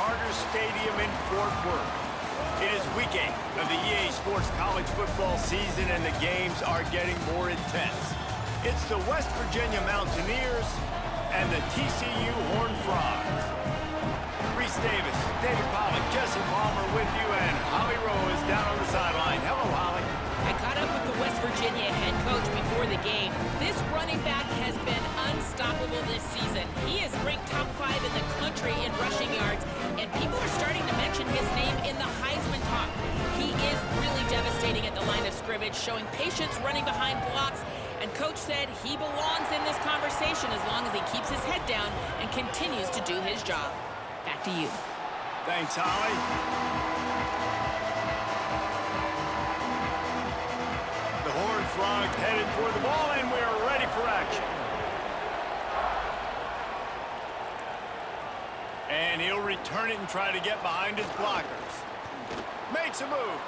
Carter Stadium in Fort Worth. It is week 8 of the EA Sports college football season, and the games are getting more intense. It's the West Virginia Mountaineers and the TCU Horned Frogs. Reese Davis, David Pollack, Jesse Palmer with you, and Holly Rowe is down on the sideline. Hello, Holly. I caught up with the West Virginia head coach before the game. This running back has been unstoppable this season. He is ranked top 5 in the country in rushing yards, and people are starting to mention his name in the Heisman talk. He is really devastating at the line of scrimmage, showing patience running behind blocks, and Coach said he belongs in this conversation as long as he keeps his head down and continues to do his job. Back to you. Thanks, Holly. The Horned Frogs headed toward the ball, and we're ready for action. And he'll return it and try to get behind his blockers. Makes a move.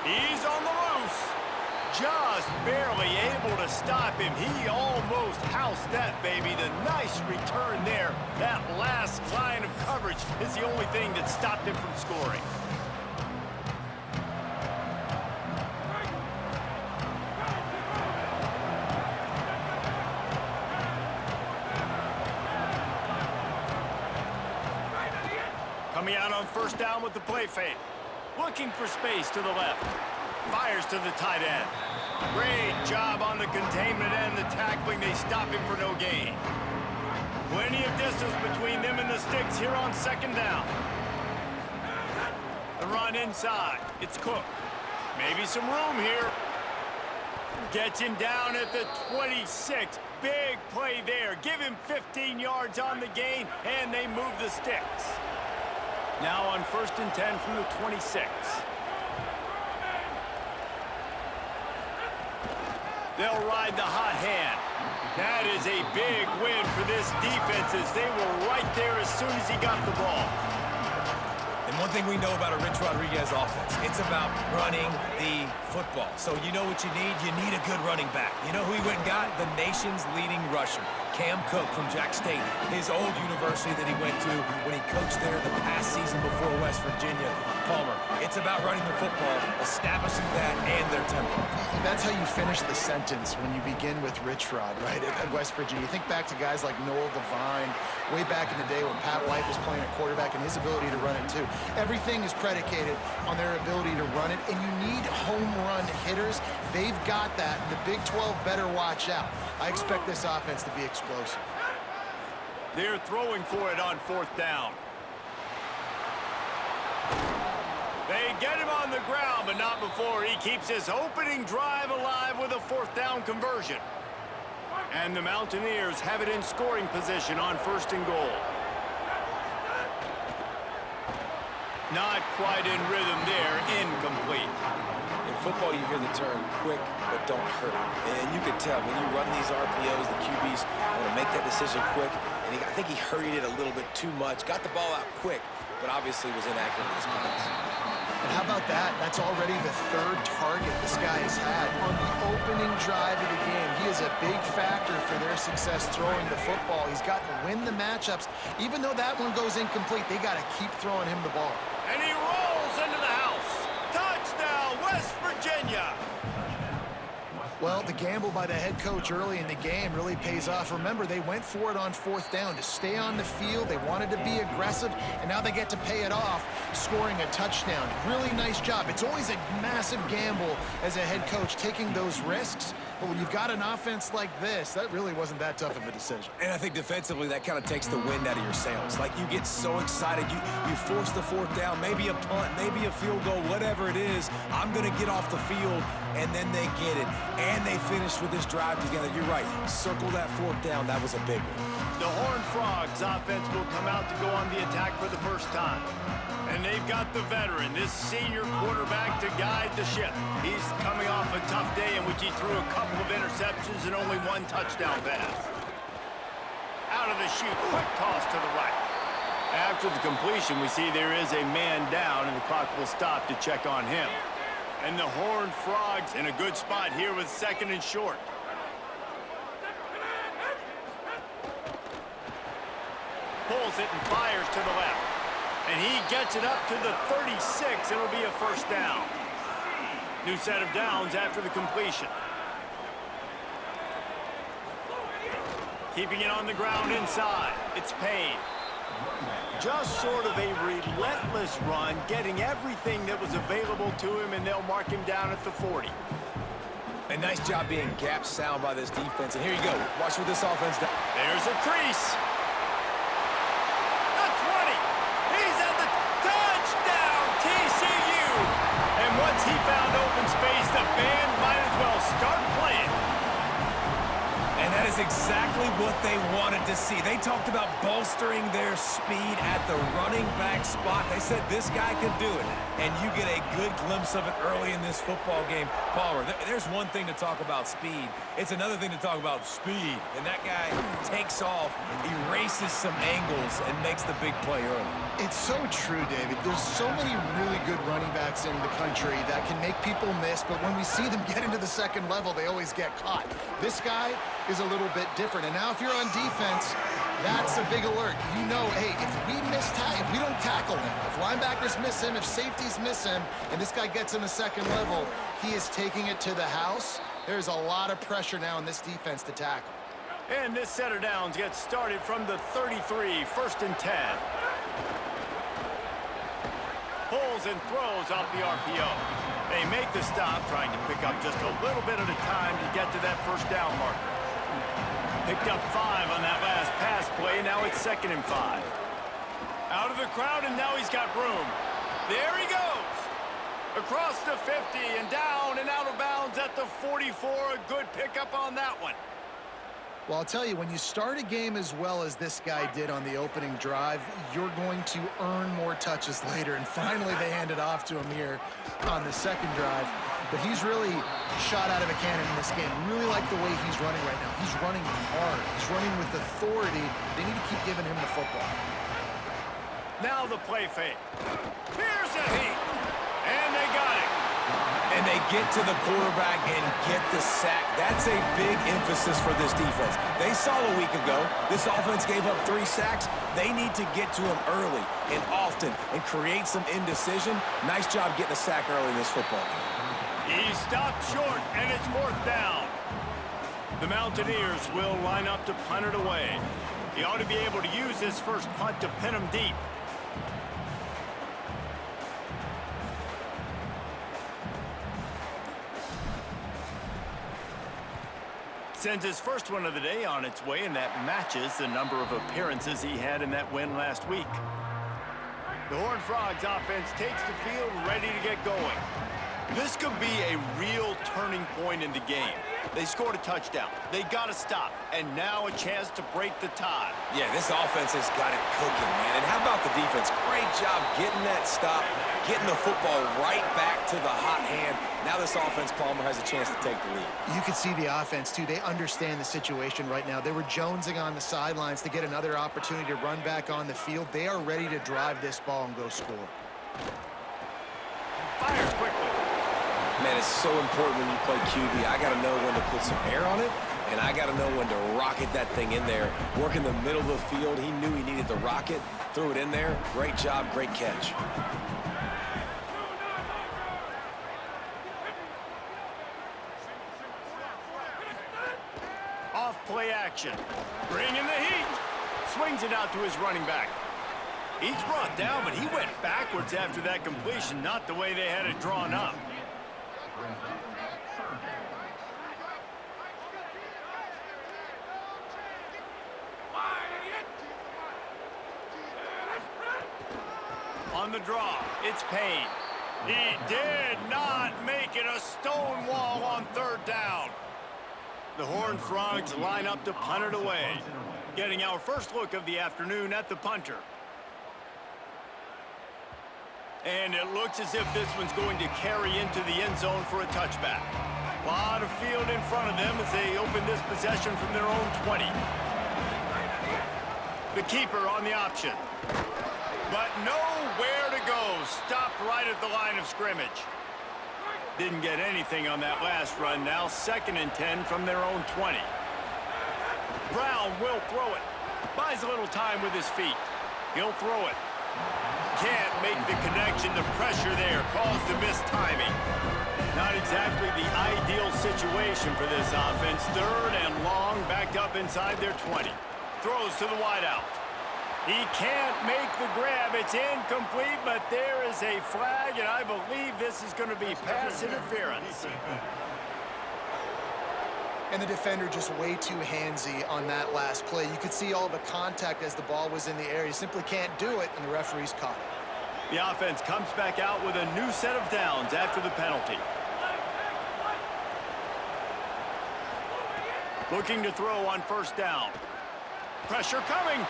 He's on the loose. Just barely able to stop him. He almost housed that baby. The nice return there. That last line of coverage is the only thing that stopped him from scoring. Coming out on first down with the play fake. Looking for space to the left. Fires to the tight end. Great job on the containment and the tackling. They stop him for no gain. Plenty of distance between them and the sticks here on second down. The run inside. It's Cook. Maybe some room here. Gets him down at the 26. Big play there. Give him 15 yards on the gain, and they move the sticks. Now on 1st and 10 from the 26. They'll ride the hot hand. That is a big win for this defense, as they were right there as soon as he got the ball. And one thing we know about a Rich Rodriguez offense, it's about running the football. So you know what you need? You need a good running back. You know who he went and got? The nation's leading rusher, Cam Cook from Jack State, his old university that he went to when he coached there the past season before West Virginia. Palmer, it's about running the football, establishing that and their tempo. That's how you finish the sentence when you begin with Rich Rod, right, at West Virginia. You think back to guys like Noel Devine, way back in the day when Pat White was playing at quarterback, and his ability to run it too. Everything is predicated on their ability to run it, and you need home run hitters. They've got that, and the Big 12 better watch out. I expect this offense to be explosive. They're throwing for it on 4th down. They get him on the ground, but not before he keeps his opening drive alive with a 4th down conversion. And the Mountaineers have it in scoring position on 1st and goal. Not quite in rhythm there, incomplete. In football, you hear the term quick, but don't hurry. And you can tell when you run these RPOs, the QBs want to make that decision quick. And I think he hurried it a little bit too much, got the ball out quick, but obviously was inaccurate in his pass. And how about that? That's already the 3rd target this guy has had on the opening drive of the game. He is a big factor for their success throwing the football. He's got to win the matchups. Even though that one goes incomplete, they got to keep throwing him the ball. And he rolls into the house. Touchdown, West Virginia. Well, the gamble by the head coach early in the game really pays off. Remember, they went for it on 4th down to stay on the field. They wanted to be aggressive, and now they get to pay it off, scoring a touchdown. Really nice job. It's always a massive gamble as a head coach taking those risks, but when you've got an offense like this, that really wasn't that tough of a decision. And I think defensively, that kind of takes the wind out of your sails. Like, you get so excited. You force the 4th down, maybe a punt, maybe a field goal, whatever it is. I'm going to get off the field, and then they get it. And they finished with this drive together. You're right. Circle that 4th down. That was a big one. The Horned Frogs offense will come out to go on the attack for the first time. And they've got the veteran, this senior quarterback, to guide the ship. He's coming off a tough day in which he threw a couple of interceptions and only 1 touchdown pass. Out of the chute, quick toss to the right. After the completion, we see there is a man down, and the clock will stop to check on him. And the Horned Frogs in a good spot here with 2nd and short. pulls it and fires to the left. And he gets it up to the 36. It'll be a first down. New set of downs after the completion. Keeping it on the ground inside. It's Payne. Just sort of a relentless run, getting everything that was available to him, and they'll mark him down at the 40. A nice job being gap sound by this defense. And here you go. Watch what this offense does. There's a crease. The 20. He's at the touchdown, TCU. And once he found open space, the band might as well start playing. And that is exactly what they wanted to see. They talked about bolstering their speed at the running back spot. They said this guy could do it. And you get a good glimpse of it early in this football game. Palmer, there's one thing to talk about speed. It's another thing to talk about speed. And that guy takes off, erases some angles, and makes the big play early. It's so true, David. There's so many really good running backs in the country that can make people miss, but when we see them get into the second level, they always get caught. This guy is a little bit different. And now if you're on defense, that's a big alert. You know, hey, if we don't tackle him, if linebackers miss him, if safeties miss him, and this guy gets in the second level, he is taking it to the house. There's a lot of pressure now in this defense to tackle. And this set of downs gets started from the 33, 1st and 10. Pulls and throws off the RPO. They make the stop, trying to pick up just a little bit at a time to get to that first down marker. Picked up 5 on that last pass play. Now it's 2nd and 5. Out of the crowd, and now he's got room. There he goes. Across the 50 and down and out of bounds at the 44. A good pickup on that one. Well, I'll tell you, when you start a game as well as this guy did on the opening drive, you're going to earn more touches later. And finally, they handed off to him here on the second drive. But he's really shot out of a cannon in this game. Really like the way he's running right now. He's running hard. He's running with authority. They need to keep giving him the football. Now the play fake. Here's a heat. And they got it. And they get to the quarterback and get the sack. That's a big emphasis for this defense. They saw a week ago, this offense gave up 3 sacks. They need to get to him early and often and create some indecision. Nice job getting a sack early in this football game. He stopped short, and it's 4th down. The Mountaineers will line up to punt it away. He ought to be able to use this first punt to pin him deep. Sends his first one of the day on its way, and that matches the number of appearances he had in that win last week. The Horned Frogs offense takes the field, ready to get going. This could be a real turning point in the game. They scored a touchdown. They got to stop, and now a chance to break the tie. Yeah, this offense has got it cooking, man. And how about the defense? Great job getting that stop, getting the football right back to the hot hand. Now this offense, Palmer, has a chance to take the lead. You can see the offense, too. They understand the situation right now. They were jonesing on the sidelines to get another opportunity to run back on the field. They are ready to drive this ball and go score. Fires quickly. Man, it's so important when you play QB. I got to know when to put some air on it, and I got to know when to rocket that thing in there. Work in the middle of the field. He knew he needed the rocket, threw it in there. Great job, great catch. Off play action. Bringing the heat. Swings it out to his running back. He's brought down, but he went backwards after that completion, not the way they had it drawn up. On the draw, it's Payne. He did not make it a stone wall on 3rd down. The Horned Frogs line up to punt it away. Getting our first look of the afternoon at the punter. And it looks as if this one's going to carry into the end zone for a touchback. A lot of field in front of them as they open this possession from their own 20. The keeper on the option. But nowhere to go. Stopped right at the line of scrimmage. Didn't get anything on that last run. Now 2nd and 10 from their own 20. Brown will throw it. Buys a little time with his feet. He'll throw it. Can't make the connection. The pressure there caused the missed timing. Not exactly the ideal situation for this offense. 3rd and long, backed up inside their 20. Throws to the wideout. He can't make the grab. It's incomplete, but there is a flag, and I believe this is going to be pass interference. And the defender just way too handsy on that last play. You could see all the contact as the ball was in the air. He simply can't do it, and the referee's caught it. The offense comes back out with a new set of downs after the penalty. Looking to throw on 1st down. Pressure coming.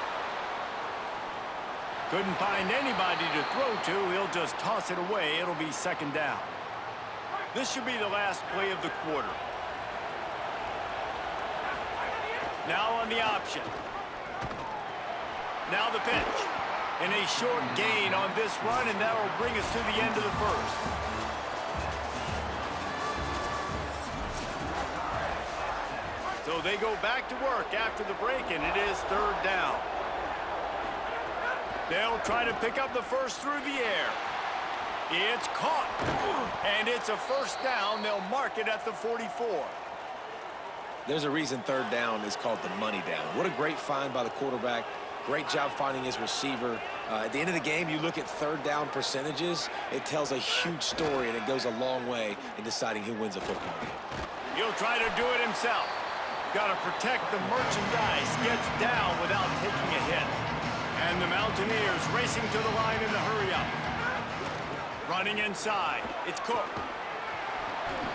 Couldn't find anybody to throw to. He'll just toss it away. It'll be 2nd down. This should be the last play of the quarter. Now on the option. Now the pitch. And a short gain on this run, and that will bring us to the end of the 1st. So they go back to work after the break, and it is 3rd down. They'll try to pick up the 1st through the air. It's caught. And it's a 1st down. They'll mark it at the 44. There's a reason 3rd down is called the money down. What a great find by the quarterback. Great job finding his receiver. At the end of the game, you look at 3rd down percentages. It tells a huge story, and it goes a long way in deciding who wins a football game. He'll try to do it himself. Got to protect the merchandise. Gets down without taking a hit. And the Mountaineers racing to the line in the hurry-up. Running inside. It's Cook.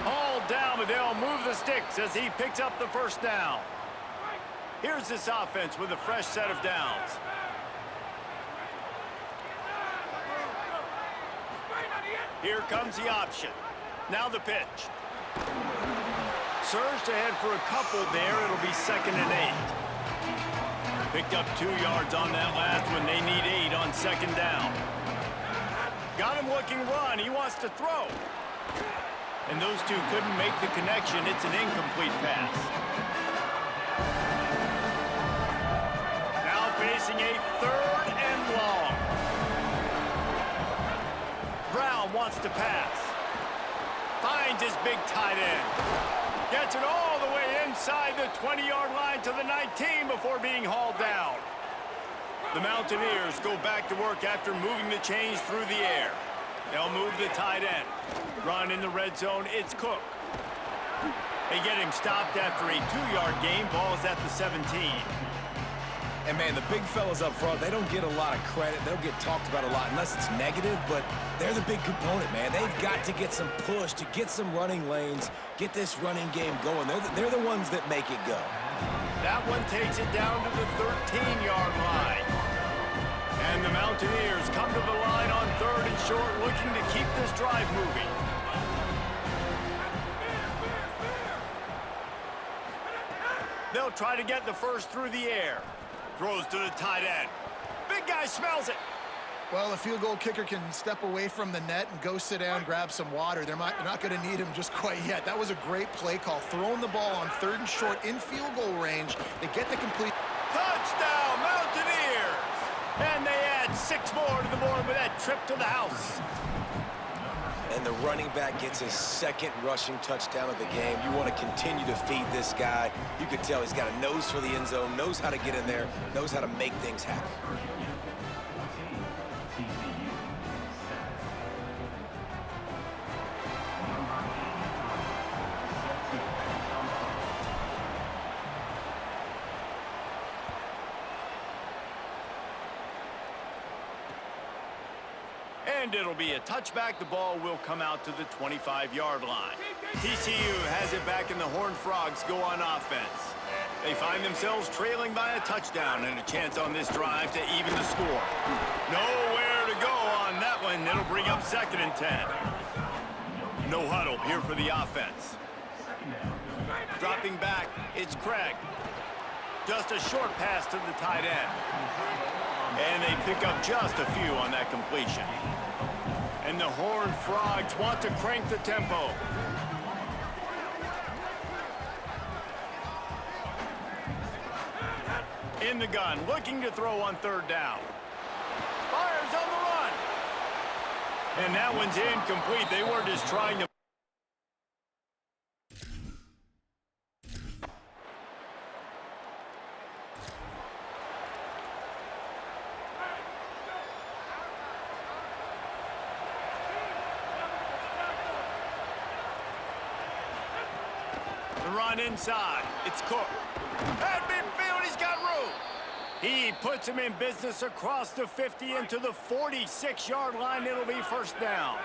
All down, but they'll move the sticks as he picks up the 1st down. Here's this offense with a fresh set of downs. Here comes the option. Now the pitch. Surged ahead for a couple there. It'll be 2nd and 8. Picked up 2 yards on that last one. They need 8 on 2nd down. Got him looking run. He wants to throw. And those two couldn't make the connection. It's an incomplete pass. Now facing a 3rd and long. Brown wants to pass. Finds his big tight end. Gets it all the way inside the 20-yard line to the 19 before being hauled down. The Mountaineers go back to work after moving the chains through the air. They'll move the tight end. Run in the red zone. It's Cook. They get him stopped after a 2-yard gain. Ball is at the 17. And, man, the big fellas up front, they don't get a lot of credit. They don't get talked about a lot unless it's negative, but they're the big component, man. They've got to get some push, to get some running lanes, get this running game going. They're the ones that make it go. That one takes it down to the 13-yard line. And the Mountaineers come to the line on 3rd and short, looking to keep this drive moving. They'll try to get the 1st through the air. Throws to the tight end. Big guy smells it. Well, the field goal kicker can step away from the net and go sit down, grab some water. They're not going to need him just quite yet. That was a great play call. Throwing the ball on 3rd and short in field goal range. They get the complete... Touchdown, Mountaineers! And they add 6 more to the board with that trip to the house. And the running back gets his 2nd rushing touchdown of the game. You want to continue to feed this guy. You can tell he's got a nose for the end zone, knows how to get in there, knows how to make things happen. And it'll be a touchback. The ball will come out to the 25-yard line. TCU has it back, and the Horned Frogs go on offense. They find themselves trailing by a touchdown and a chance on this drive to even the score. Nowhere to go on that one. It'll bring up 2nd and 10. No huddle here for the offense. Dropping back, it's Craig. Just a short pass to the tight end. And they pick up just a few on that completion. And the Horned Frogs want to crank the tempo. In the gun, looking to throw on third down. Fires on the run. And that one's incomplete. They were just trying to... The run inside. It's Cook. At midfield, he's got room. He puts him in business across the 50 into the 46-yard line. It'll be first down.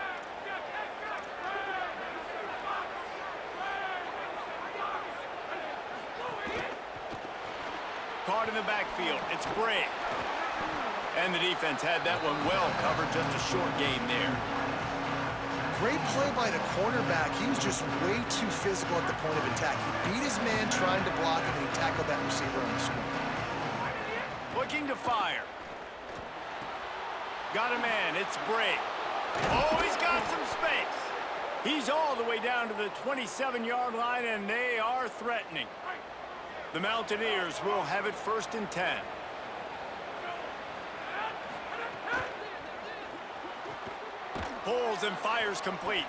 Caught in the backfield. It's Bray. And the defense had that one well covered. Just a short gain there. Great play by the cornerback. He was just way too physical at the point of attack. He beat his man trying to block him, and he tackled that receiver on the screen. Looking to fire. Got a man. It's Bray. Oh, he's got some space. He's all the way down to the 27-yard line, and they are threatening. The Mountaineers will have it first and 10. Pulls and fires complete.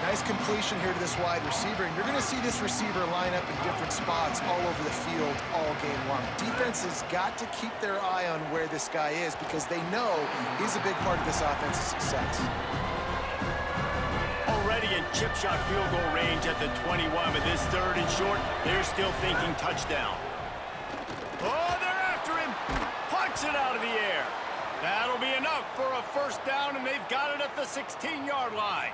Nice completion here to this wide receiver, and you're going to see this receiver line up in different spots all over the field all game long. Defense has got to keep their eye on where this guy is because they know he's a big part of this offense's success. Already in chip shot field goal range at the 21, but this third and short, they're still thinking touchdown. Oh, they're after him. Pucks it out of the air. That'll be enough for a first down, and they've got it at the 16-yard line.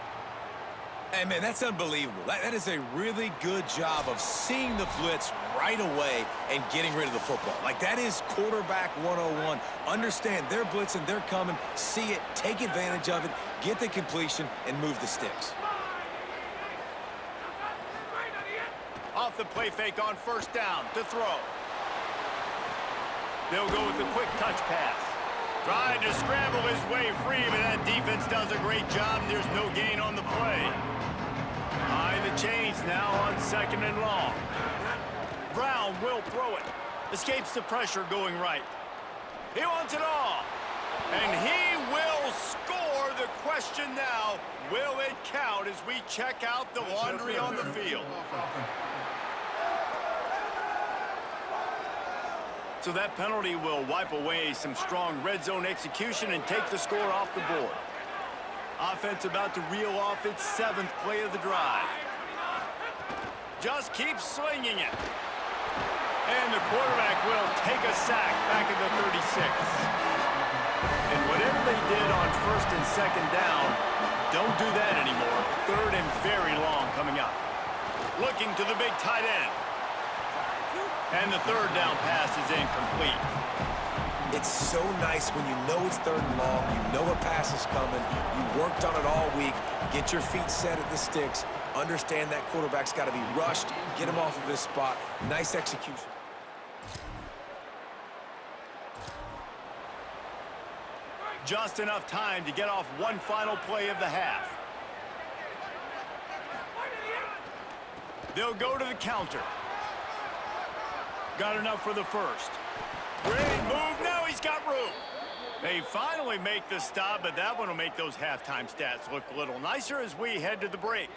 Hey, man, that's unbelievable. That is a really good job of seeing the blitz right away and getting rid of the football. Like, that is quarterback 101. Understand they're blitzing, they're coming, see it, take advantage of it, get the completion, and move the sticks. Off the play fake on first down to throw. They'll go with the quick touch pass. Trying to scramble his way free, but that defense does a great job. There's no gain on the play. Behind the chains now on second and long. Brown will throw it. Escapes the pressure going right. He wants it all. And he will score. The question now, will it count as we check out the laundry on the field? So that penalty will wipe away some strong red zone execution and take the score off the board. Offense about to reel off its 7th play of the drive. Just keeps swinging it. And the quarterback will take a sack back at the 36. And whatever they did on first and second down, don't do that anymore. Third and very long coming up. Looking to the big tight end. And the third down pass is incomplete. It's so nice when you know it's third and long, you know a pass is coming, you worked on it all week, get your feet set at the sticks, understand that quarterback's got to be rushed, get him off of his spot. Nice execution. Just enough time to get off one final play of the half. They'll go to the counter. Got enough for the first. Great move. Now he's got room. They finally make the stop, but that one will make those halftime stats look a little nicer as we head to the break.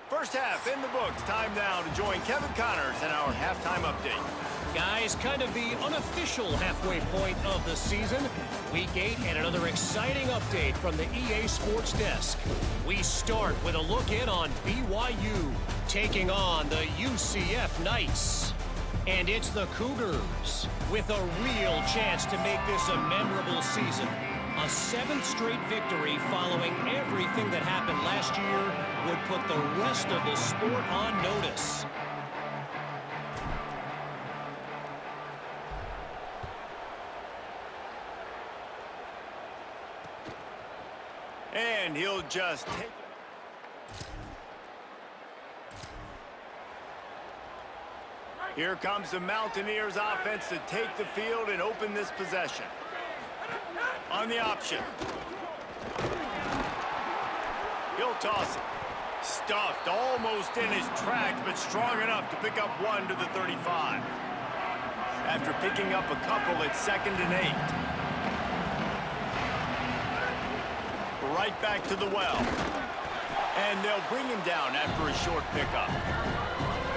First half in the books. Time now to join Kevin Connors in our halftime update. Guys, kind of the unofficial halfway point of the season. Week 8 and another exciting update from the EA Sports Desk. We start with a look in on BYU taking on the UCF Knights. And it's the Cougars with a real chance to make this a memorable season. A 7th straight victory following everything that happened last year would put the rest of the sport on notice. And he'll just take it. Here comes the Mountaineers offense to take the field and open this possession. On the option. He'll toss it. Stuffed almost in his tracks, but strong enough to pick up one to the 35. After picking up a couple, it's 2nd and 8. Right back to the well. And they'll bring him down after a short pickup.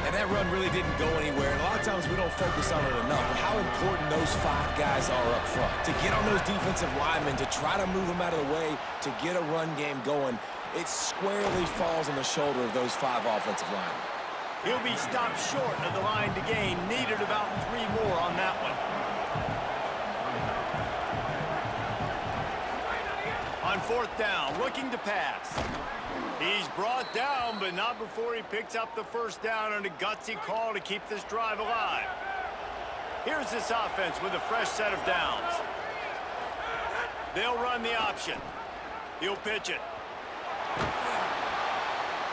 And that run really didn't go anywhere. And a lot of times we don't focus on it enough, but how important those 5 guys are up front. To get on those defensive linemen, to try to move them out of the way, to get a run game going, it squarely falls on the shoulder of those 5 offensive linemen. He'll be stopped short of the line to gain. Needed about 3 more on that one. On 4th down, looking to pass. He's brought down, but not before he picks up the 1st down on a gutsy call to keep this drive alive. Here's this offense with a fresh set of downs. They'll run the option. He'll pitch it.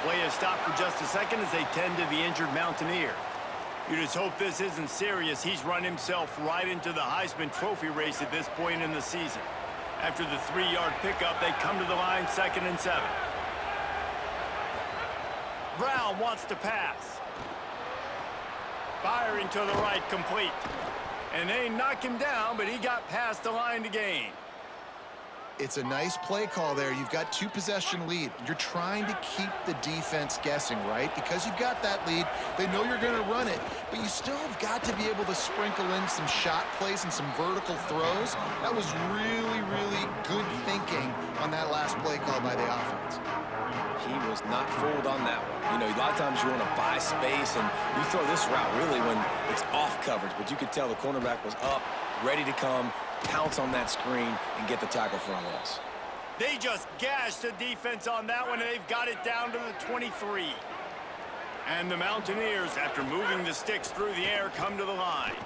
Play is stopped for just a second as they tend to the injured Mountaineer. You just hope this isn't serious. He's run himself right into the Heisman Trophy race at this point in the season. After the 3-yard pickup, they come to the line 2nd and 7. Brown wants to pass. Firing to the right, complete. And they knock him down, but he got past the line to gain. It's a nice play call there. You've got 2-possession lead. You're trying to keep the defense guessing, right? Because you've got that lead, they know you're going to run it, but you still have got to be able to sprinkle in some shot plays and some vertical throws. That was really, really good thinking on that last play call by the offense. He was not fooled on that one. You know, a lot of times you want to buy space, and you throw this route really when it's off coverage, but you could tell the cornerback was up, ready to come, pounce on that screen, and get the tackle for a loss. They just gashed the defense on that one, and they've got it down to the 23. And the Mountaineers, after moving the sticks through the air, come to the line.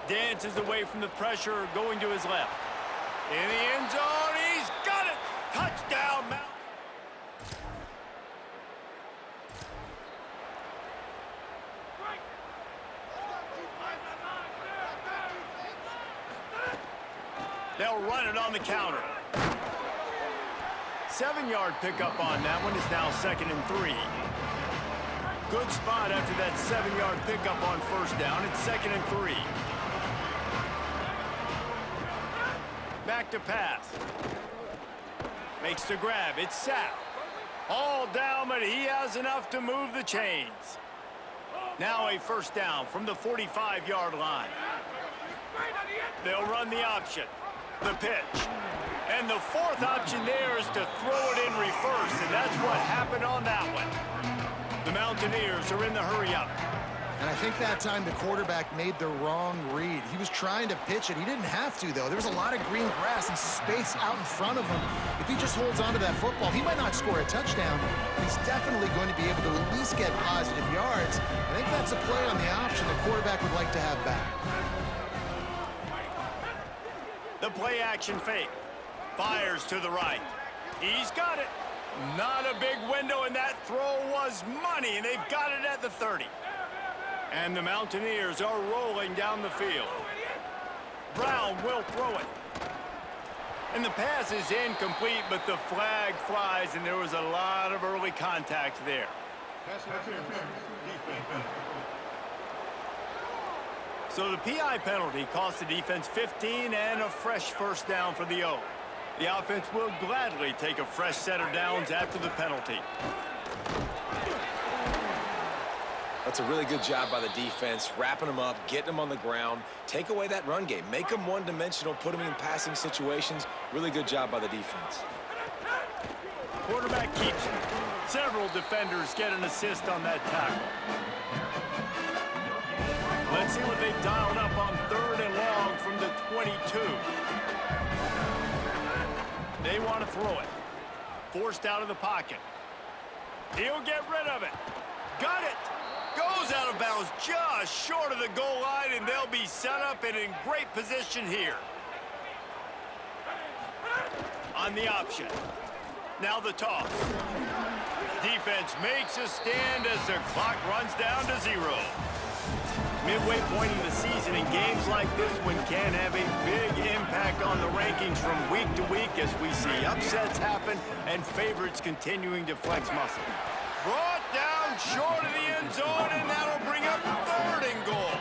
Dances away from the pressure, going to his left. In the end zone, he's got it! Touchdown, Mount. They'll run it on the counter. 7-yard pickup on that one is now 2nd and 3. Good spot after that 7-yard pickup on 1st down. It's 2nd and 3. Back to pass. Makes the grab. It's sacked. All down, but he has enough to move the chains. Now a 1st down from the 45-yard line. They'll run the option. The pitch. And the 4th option there is to throw it in reverse, and that's what happened on that one. The Mountaineers are in the hurry-up. And I think that time the quarterback made the wrong read. He was trying to pitch it. He didn't have to, though. There was a lot of green grass and space out in front of him. If he just holds on to that football, he might not score a touchdown, but he's definitely going to be able to at least get positive yards. I think that's a play on the option the quarterback would like to have back. The play action fake. Fires to the right. He's got it. Not a big window, and that throw was money, and they've got it at the 30. And the Mountaineers are rolling down the field. Brown will throw it. And the pass is incomplete, but the flag flies, and there was a lot of early contact there. So the PI penalty cost the defense 15 and a fresh 1st down for the O. The offense will gladly take a fresh set of downs after the penalty. That's a really good job by the defense, wrapping them up, getting them on the ground, take away that run game, make them one-dimensional, put them in passing situations. Really good job by the defense. Quarterback keeps him. Several defenders get an assist on that tackle. Let's see what they've dialed up on 3rd and long from the 22. They want to throw it. Forced out of the pocket. He'll get rid of it. Got it. Goes out of bounds just short of the goal line, and they'll be set up and in great position here. On the option. Now the toss. Defense makes a stand as the clock runs down to 0. Midway point in the season, and games like this one can have a big impact on the rankings from week to week as we see upsets happen and favorites continuing to flex muscle. Brought down short of the end zone, and that'll bring up 3rd and goal.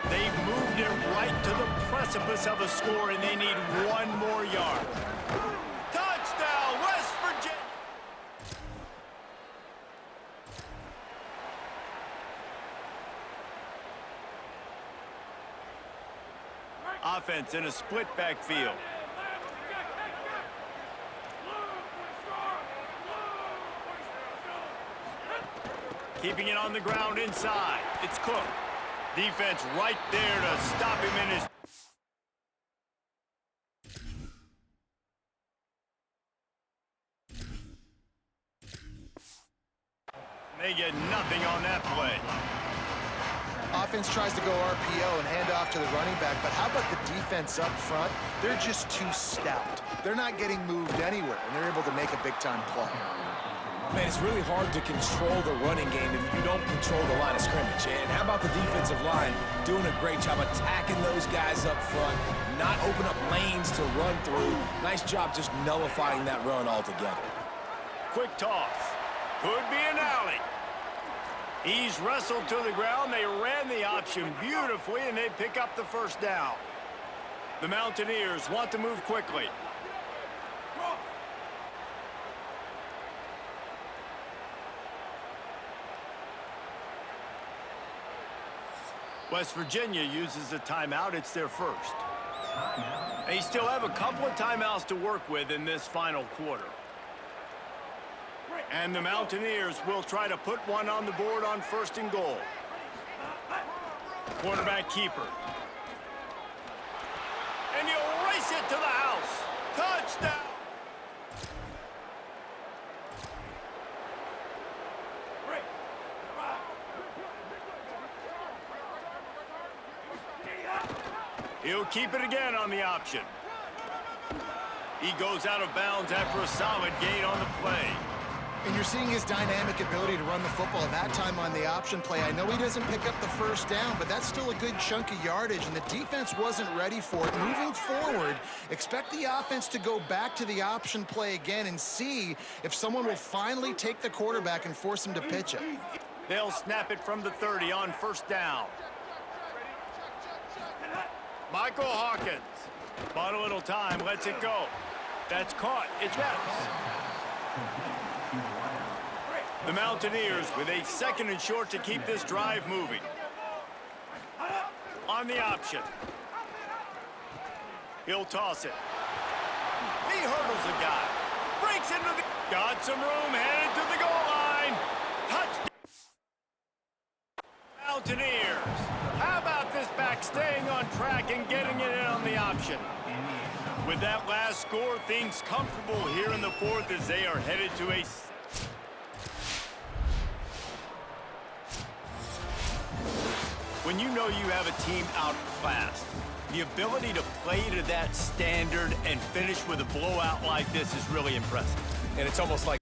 They've moved it right to the precipice of a score, and they need 1 more yard. Touchdown, West Virginia! Offense in a split backfield. Keeping it on the ground inside. It's Cook. Defense right there to stop him in his... They get nothing on that play. Offense tries to go RPO and hand off to the running back, but how about the defense up front? They're just too stout. They're not getting moved anywhere, and they're able to make a big-time play. Man, it's really hard to control the running game if you don't control the line of scrimmage. And how about the defensive line doing a great job attacking those guys up front, not open up lanes to run through. Nice job just nullifying that run altogether. Quick toss. Could be an alley. He's wrestled to the ground. They ran the option beautifully, and they pick up the 1st down. The Mountaineers want to move quickly. West Virginia uses a timeout. It's their 1st. They still have a couple of timeouts to work with in this final quarter. And the Mountaineers will try to put one on the board on 1st and goal. Quarterback keeper. And he'll race it to the house. Touchdown! He'll keep it again on the option. He goes out of bounds after a solid gain on the play. And you're seeing his dynamic ability to run the football. That time on the option play, I know he doesn't pick up the 1st down, but that's still a good chunk of yardage, and the defense wasn't ready for it. Moving forward, expect the offense to go back to the option play again and see if someone will finally take the quarterback and force him to pitch it. They'll snap it from the 30 on 1st down. Michael Hawkins. Bought a little time, lets it go. That's caught. It's Epps. The Mountaineers with a 2nd and short to keep this drive moving. On the option. He'll toss it. He hurdles a guy. Breaks into the... Got some room, headed to the goal line. Touchdown. Mountaineers. How about this back staying on track and getting it in on the option? With that last score, things comfortable here in the 4th as they are headed to a... When you know you have a team outclassed, the ability to play to that standard and finish with a blowout like this is really impressive. And it's almost like